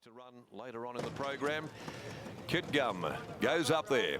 To run later on in the program. Kit Gum goes up there.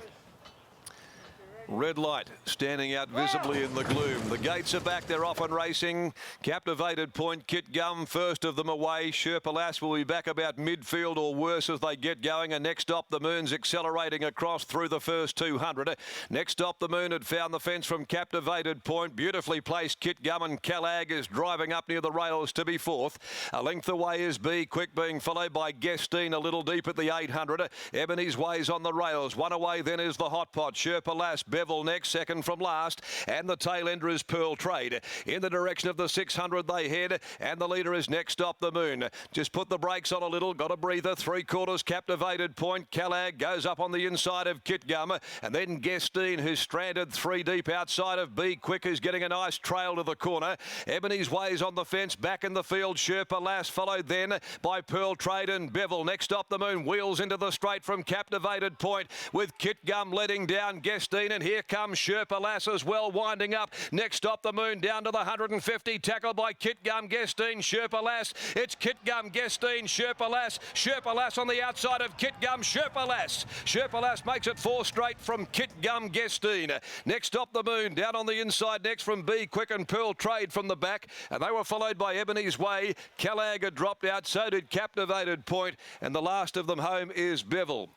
Red light standing out visibly in the gloom. The gates are back. They're off and racing. Captivated Point, Kit Gum, first of them away. Sherpa Lass will be back about midfield or worse as they get going. And next stop, the Moon's accelerating across through the first 200. Next stop, the Moon had found the fence from Captivated Point. Beautifully placed Kit Gum, and Callag is driving up near the rails to be fourth. A length away is Be Quick, being followed by Guestine a little deep at the 800. Ebony's Ways on the rails. One away then is the Hot Pot. Sherpa Lass, Bevel next, second from last, and the tail ender is Pearl Trade. In the direction of the 600 they head, and the leader is Next Stop the Moon. Just put the brakes on a little, got a breather, 3/4 Captivated Point. Callag goes up on the inside of Kit Gum, and then Guestine, who's stranded 3 deep outside of Be Quick, who's getting a nice trail to the corner. Ebony's Ways on the fence, back in the field. Sherpa Lass followed then by Pearl Trade and Bevel. Next Stop the Moon wheels into the straight from Captivated Point, with Kit Gum letting down Guestine, and here comes Sherpa Lass as well, winding up. Next Stop the Moon down to the 150, tackled by Kit Gum, Guestine, Sherpa Lass. It's Kit Gum, Guestine, Sherpa Lass. Sherpa Lass on the outside of Kit Gum, Sherpa Lass. Sherpa Lass makes it 4 straight from Kit Gum, Guestine. Next Stop the Moon down on the inside next from Be Quick and Pearl Trade from the back, and they were followed by Ebony's Way. Callag had dropped out, so did Captivated Point, and the last of them home is Bevel.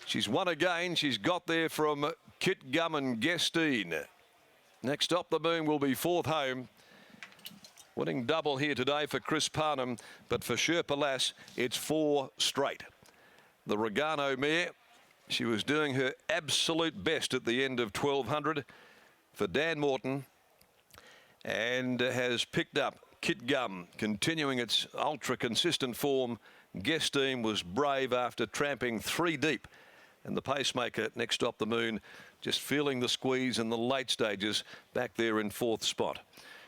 She's won again. She's got there from Kit Gum and Guestine. Next Stop the Moon will be fourth home. Winning double here today for Chris Parnham, but for Sherpa Lass, it's 4 straight. The Regano mare, she was doing her absolute best at the end of 1200 for Dan Morton, and has picked up Kit Gum, continuing its ultra consistent form. Guestine was brave after tramping 3 deep. And the pacemaker, Next Stop the Moon, just feeling the squeeze in the late stages, back there in 4th spot.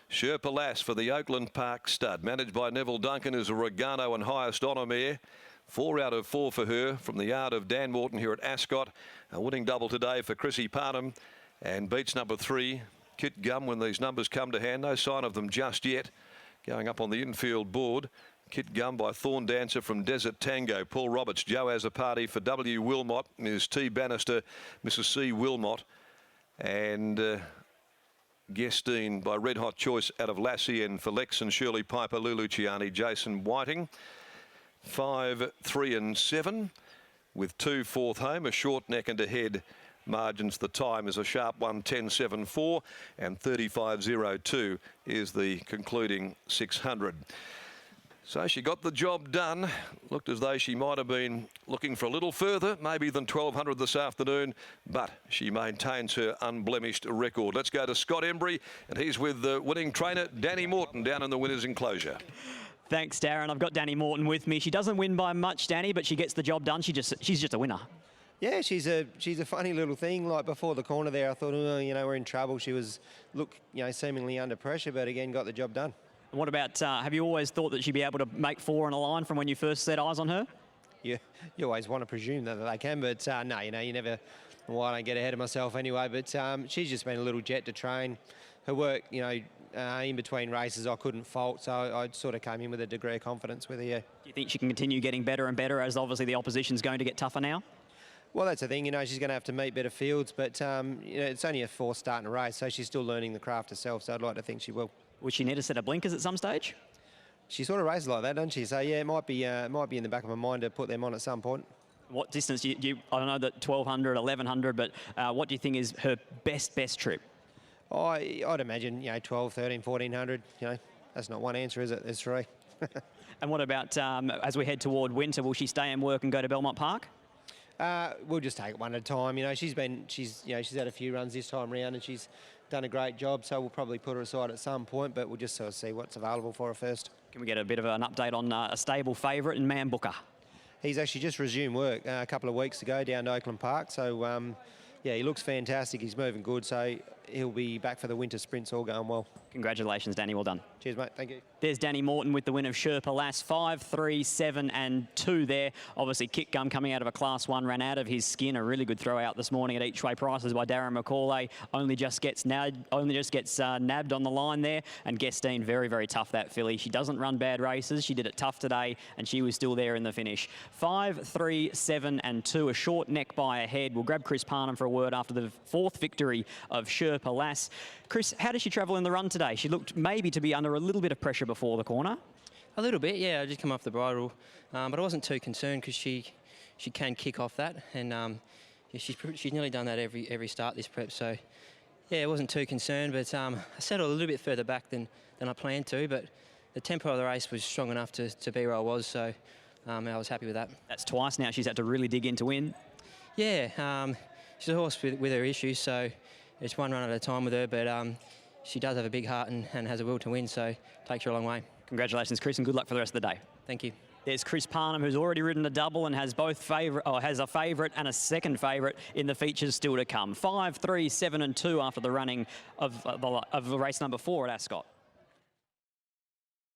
Sherpa Lass for the Oakland Park stud, managed by Neville Duncan, is a Regano and highest honour mare. 4 out of 4 for her from the yard of Dan Morton here at Ascot. A winning double today for Chrissy Parnham, and beats number 3, Kit Gum, when these numbers come to hand. No sign of them just yet. Going up on the infield board, Kit Gum by Thorn Dancer from Desert Tango. Paul Roberts, Joe Azzopardi for W. Wilmot, Ms. T. Bannister, Mrs. C. Wilmot, and Guestine by Red Hot Choice out of Lassie, and for Lex and Shirley Piper, Lulu Ciani, Jason Whiting. 5, 3 and 7 with 2 fourth home, a short neck and a head. Margins, the time is a sharp 1:10.74, and 35.02 is the concluding 600. So she got the job done. Looked as though she might have been looking for a little further, maybe than 1200 this afternoon, but she maintains her unblemished record. Let's go to Scott Embry, and he's with the winning trainer, Danny Morton, down in the winner's enclosure. Thanks, Darren. I've got Danny Morton with me. She doesn't win by much, Danny, but she gets the job done. She's just a winner. Yeah, she's a funny little thing. Like before the corner there, I thought, oh, you know, we're in trouble. She was, seemingly under pressure, but again, got the job done. What about, have you always thought that she'd be able to make 4 in a line from when you first set eyes on her? Yeah, you always want to presume that they can, but no, you never. Well, I don't get ahead of myself anyway, but she's just been a little jet to train. Her work, in between races, I couldn't fault, so I sort of came in with a degree of confidence with her. Yeah. Do you think she can continue getting better and better, as obviously the opposition's going to get tougher now? Well, that's the thing, she's going to have to meet better fields, but it's only a 4th start in a race, so she's still learning the craft herself, so I'd like to think she will. Would she need a set of blinkers at some stage? She sort of races like that, doesn't she? So yeah, it might be in the back of my mind to put them on at some point. What distance I don't know that 1200, 1100, but what do you think is her best trip? I'd imagine 12, 13, 1400. That's not one answer, is it? There's 3. And what about as we head toward winter? Will she stay and work and go to Belmont Park? We'll just take it one at a time. She's had a few runs this time round, and she's done a great job, so we'll probably put her aside at some point, but we'll just sort of see what's available for her first. Can we get a bit of an update on a stable favourite in Man Booker? He's actually just resumed work a couple of weeks ago down to Oakland Park, so yeah, he looks fantastic. He's moving good, so he'll be back for the winter sprints, all going well. Congratulations, Danny. Well done. Cheers, mate. Thank you. There's Danny Morton with the win of Sherpa Lass, 5, 3, 7 and 2 there. Obviously, Kit Gum coming out of a Class 1 ran out of his skin. A really good throw out this morning at each way prices by Darren McCauley. Only just gets nabbed on the line there. And Guestine, very, very tough, that filly. She doesn't run bad races. She did it tough today, and she was still there in the finish. 5, 3, 7 and 2. A short neck by ahead. We'll grab Chris Parnham for a word after the 4th victory of Sherpa Lass. Chris, how did she travel in the run today? She looked maybe to be under a little bit of pressure before the corner. A little bit, yeah. I just come off the bridle, but I wasn't too concerned because she can kick off that, and yeah, she's nearly done that every start this prep. So yeah, I wasn't too concerned, but I settled a little bit further back than I planned to. But the tempo of the race was strong enough to be where I was, so I was happy with that. That's twice now she's had to really dig in to win. Yeah, she's a horse with her issues, so it's one run at a time with her, but she does have a big heart and has a will to win, so takes her a long way. Congratulations, Chris, and good luck for the rest of the day. Thank you. There's Chris Parnham, who's already ridden a double and has has a favourite and a second favourite in the features still to come. 5, 3, 7 and 2 after the running of race number 4 at Ascot.